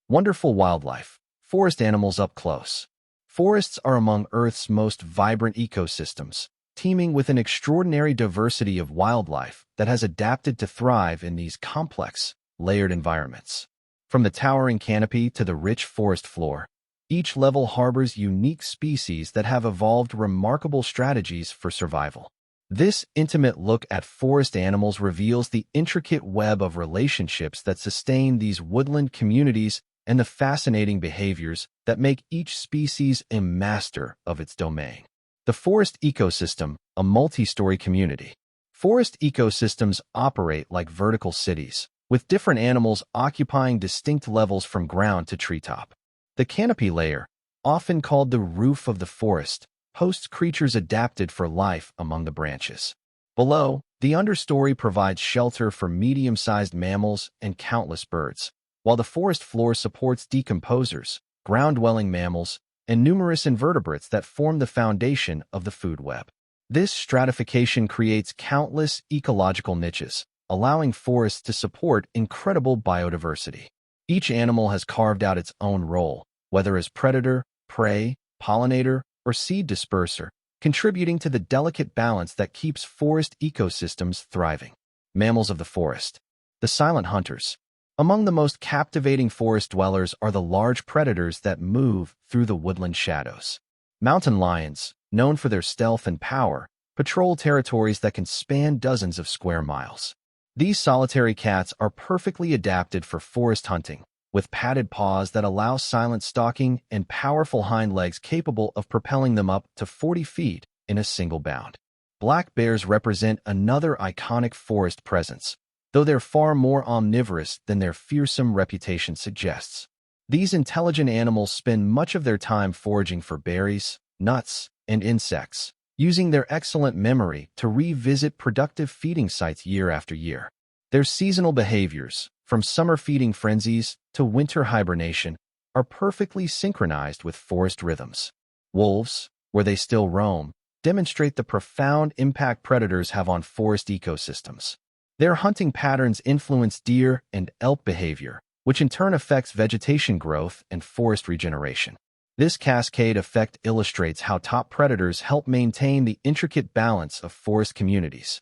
Wonderful wildlife. Forest animals up close. Forests are among Earth's most vibrant ecosystems, teeming with an extraordinary diversity of wildlife that has adapted to thrive in these complex, layered environments. From the towering canopy to the rich forest floor, each level harbors unique species that have evolved remarkable strategies for survival. This intimate look at forest animals reveals the intricate web of relationships that sustain these woodland communities and the fascinating behaviors that make each species a master of its domain. The forest ecosystem, a multi-story community. Forest ecosystems operate like vertical cities, with different animals occupying distinct levels from ground to treetop. The canopy layer, often called the roof of the forest, hosts creatures adapted for life among the branches. Below, the understory provides shelter for medium-sized mammals and countless birds, while the forest floor supports decomposers, ground-dwelling mammals, and numerous invertebrates that form the foundation of the food web. This stratification creates countless ecological niches, allowing forests to support incredible biodiversity. Each animal has carved out its own role, whether as predator, prey, pollinator, or seed disperser, contributing to the delicate balance that keeps forest ecosystems thriving. Mammals of the forest. The silent hunters. Among the most captivating forest dwellers are the large predators that move through the woodland shadows. Mountain lions, known for their stealth and power, patrol territories that can span dozens of square miles. These solitary cats are perfectly adapted for forest hunting, with padded paws that allow silent stalking and powerful hind legs capable of propelling them up to 40 feet in a single bound. Black bears represent another iconic forest presence, though they're far more omnivorous than their fearsome reputation suggests. These intelligent animals spend much of their time foraging for berries, nuts, and insects, using their excellent memory to revisit productive feeding sites year after year. Their seasonal behaviors, from summer feeding frenzies to winter hibernation, are perfectly synchronized with forest rhythms. Wolves, where they still roam, demonstrate the profound impact predators have on forest ecosystems. Their hunting patterns influence deer and elk behavior, which in turn affects vegetation growth and forest regeneration. This cascade effect illustrates how top predators help maintain the intricate balance of forest communities.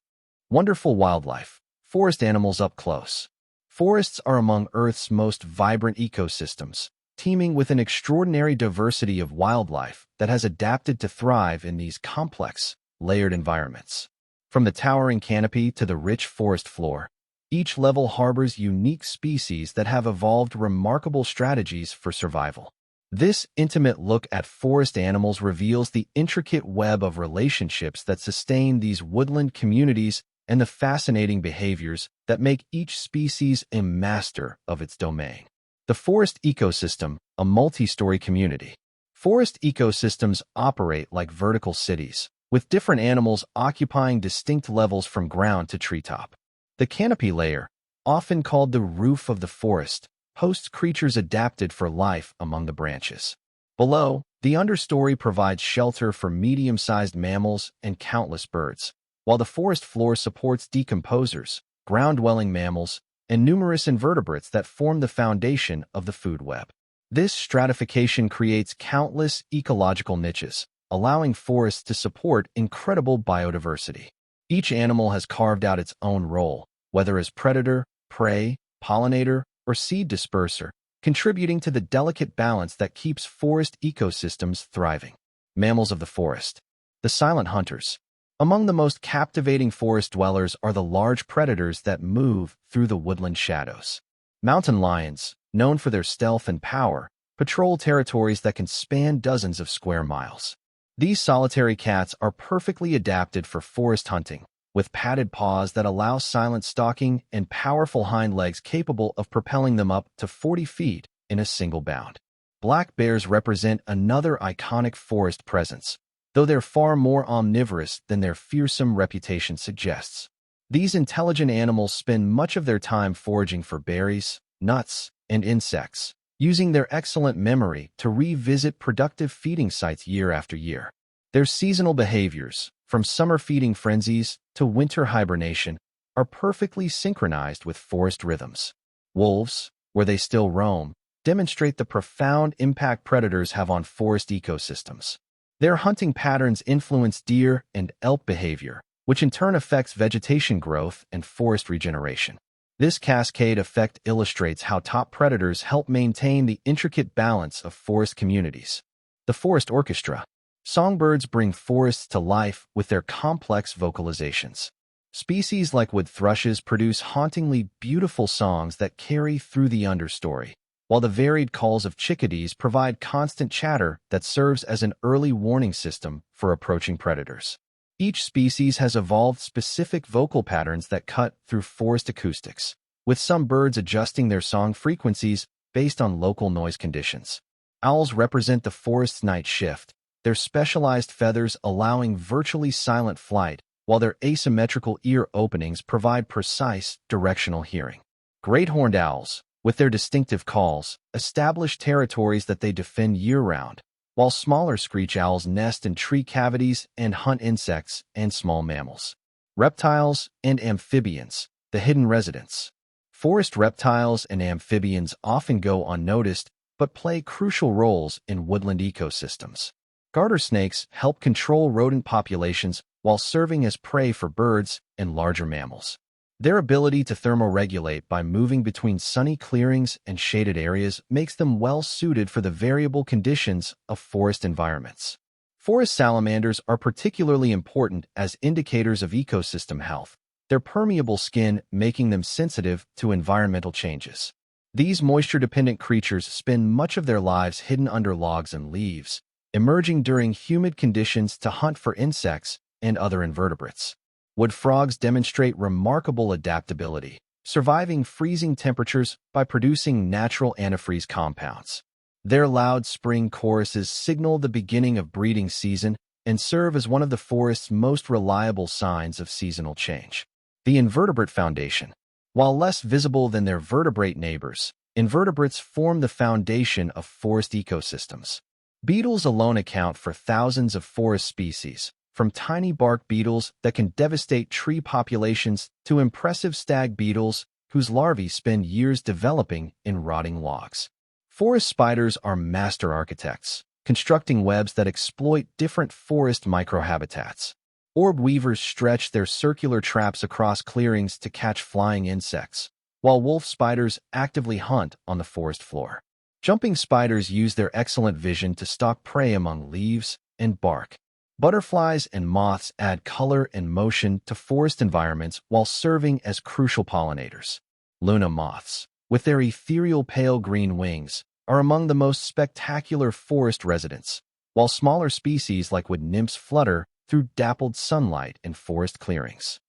Wonderful wildlife. Forest animals up close. Forests are among Earth's most vibrant ecosystems, teeming with an extraordinary diversity of wildlife that has adapted to thrive in these complex, layered environments. From the towering canopy to the rich forest floor, each level harbors unique species that have evolved remarkable strategies for survival. This intimate look at forest animals reveals the intricate web of relationships that sustain these woodland communities and the fascinating behaviors that make each species a master of its domain. The forest ecosystem, a multi-story community. Forest ecosystems operate like vertical cities, with different animals occupying distinct levels from ground to treetop. The canopy layer, often called the roof of the forest, hosts creatures adapted for life among the branches. Below, the understory provides shelter for medium-sized mammals and countless birds, while the forest floor supports decomposers, ground-dwelling mammals, and numerous invertebrates that form the foundation of the food web. This stratification creates countless ecological niches, allowing forests to support incredible biodiversity. Each animal has carved out its own role, whether as predator, prey, pollinator, or seed disperser, contributing to the delicate balance that keeps forest ecosystems thriving. Mammals of the forest. The silent hunters. Among the most captivating forest dwellers are the large predators that move through the woodland shadows. Mountain lions, known for their stealth and power, patrol territories that can span dozens of square miles. These solitary cats are perfectly adapted for forest hunting, with padded paws that allow silent stalking and powerful hind legs capable of propelling them up to 40 feet in a single bound. Black bears represent another iconic forest presence, though they're far more omnivorous than their fearsome reputation suggests. These intelligent animals spend much of their time foraging for berries, nuts, and insects, using their excellent memory to revisit productive feeding sites year after year. Their seasonal behaviors, from summer feeding frenzies to winter hibernation, are perfectly synchronized with forest rhythms. Wolves, where they still roam, demonstrate the profound impact predators have on forest ecosystems. Their hunting patterns influence deer and elk behavior, which in turn affects vegetation growth and forest regeneration. This cascade effect illustrates how top predators help maintain the intricate balance of forest communities. The forest orchestra. Songbirds bring forests to life with their complex vocalizations. Species like wood thrushes produce hauntingly beautiful songs that carry through the understory, while the varied calls of chickadees provide constant chatter that serves as an early warning system for approaching predators. Each species has evolved specific vocal patterns that cut through forest acoustics, with some birds adjusting their song frequencies based on local noise conditions. Owls represent the forest's night shift, their specialized feathers allowing virtually silent flight, while their asymmetrical ear openings provide precise directional hearing. Great horned owls, with their distinctive calls, establish territories that they defend year-round, while smaller screech owls nest in tree cavities and hunt insects and small mammals. Reptiles and amphibians, the hidden residents. Forest reptiles and amphibians often go unnoticed but play crucial roles in woodland ecosystems. Garter snakes help control rodent populations while serving as prey for birds and larger mammals. Their ability to thermoregulate by moving between sunny clearings and shaded areas makes them well-suited for the variable conditions of forest environments. Forest salamanders are particularly important as indicators of ecosystem health, their permeable skin making them sensitive to environmental changes. These moisture-dependent creatures spend much of their lives hidden under logs and leaves, emerging during humid conditions to hunt for insects and other invertebrates. Wood frogs demonstrate remarkable adaptability, surviving freezing temperatures by producing natural antifreeze compounds. Their loud spring choruses signal the beginning of breeding season and serve as one of the forest's most reliable signs of seasonal change. The invertebrate foundation. While less visible than their vertebrate neighbors, invertebrates form the foundation of forest ecosystems. Beetles alone account for thousands of forest species, from tiny bark beetles that can devastate tree populations to impressive stag beetles whose larvae spend years developing in rotting logs. Forest spiders are master architects, constructing webs that exploit different forest microhabitats. Orb weavers stretch their circular traps across clearings to catch flying insects, while wolf spiders actively hunt on the forest floor. Jumping spiders use their excellent vision to stalk prey among leaves and bark. Butterflies and moths add color and motion to forest environments while serving as crucial pollinators. Luna moths, with their ethereal pale green wings, are among the most spectacular forest residents, while smaller species like wood nymphs flutter through dappled sunlight in forest clearings.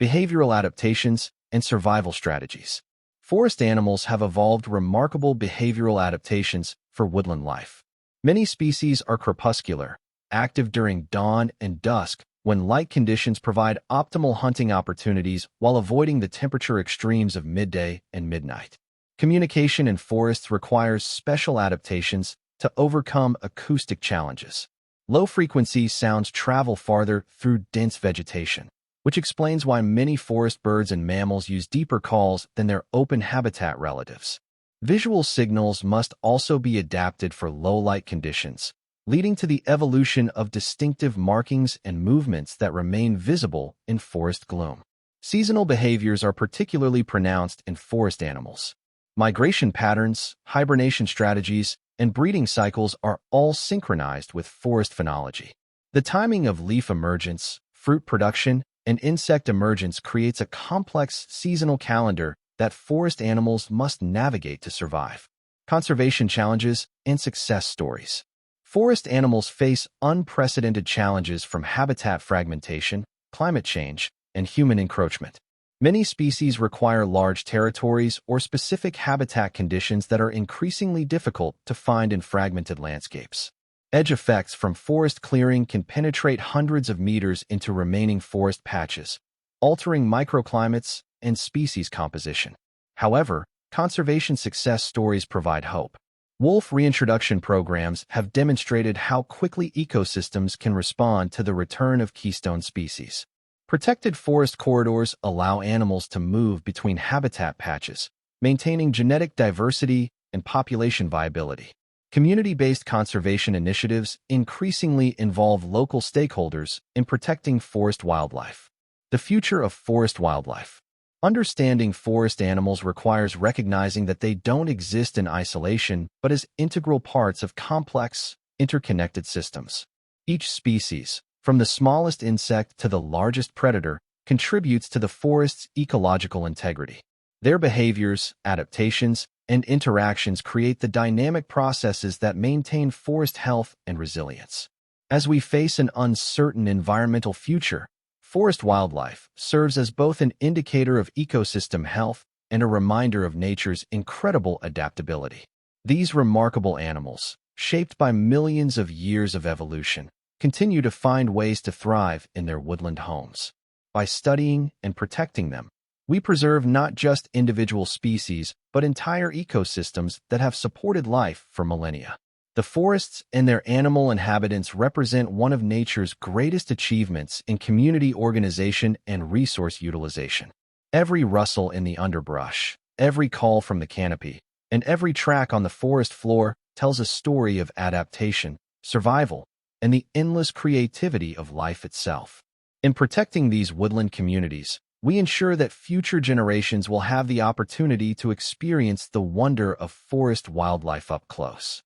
Behavioral adaptations and survival strategies. Forest animals have evolved remarkable behavioral adaptations for woodland life. Many species are crepuscular, active during dawn and dusk when light conditions provide optimal hunting opportunities while avoiding the temperature extremes of midday and midnight. Communication in forests requires special adaptations to overcome acoustic challenges. Low-frequency sounds travel farther through dense vegetation, which explains why many forest birds and mammals use deeper calls than their open habitat relatives. Visual signals must also be adapted for low-light conditions, leading to the evolution of distinctive markings and movements that remain visible in forest gloom. Seasonal behaviors are particularly pronounced in forest animals. Migration patterns, hibernation strategies, and breeding cycles are all synchronized with forest phenology. The timing of leaf emergence, fruit production, and insect emergence creates a complex seasonal calendar that forest animals must navigate to survive. Conservation challenges and success stories. Forest animals face unprecedented challenges from habitat fragmentation, climate change, and human encroachment. Many species require large territories or specific habitat conditions that are increasingly difficult to find in fragmented landscapes. Edge effects from forest clearing can penetrate hundreds of meters into remaining forest patches, altering microclimates and species composition. However, conservation success stories provide hope. Wolf reintroduction programs have demonstrated how quickly ecosystems can respond to the return of keystone species. Protected forest corridors allow animals to move between habitat patches, maintaining genetic diversity and population viability. Community-based conservation initiatives increasingly involve local stakeholders in protecting forest wildlife. The future of forest wildlife. Understanding forest animals requires recognizing that they don't exist in isolation but as integral parts of complex, interconnected systems. Each species, from the smallest insect to the largest predator, contributes to the forest's ecological integrity. Their behaviors, adaptations, and interactions create the dynamic processes that maintain forest health and resilience. As we face an uncertain environmental future, forest wildlife serves as both an indicator of ecosystem health and a reminder of nature's incredible adaptability. These remarkable animals, shaped by millions of years of evolution, continue to find ways to thrive in their woodland homes. By studying and protecting them, we preserve not just individual species, but entire ecosystems that have supported life for millennia. The forests and their animal inhabitants represent one of nature's greatest achievements in community organization and resource utilization. Every rustle in the underbrush, every call from the canopy, and every track on the forest floor tells a story of adaptation, survival, and the endless creativity of life itself. In protecting these woodland communities, we ensure that future generations will have the opportunity to experience the wonder of forest wildlife up close.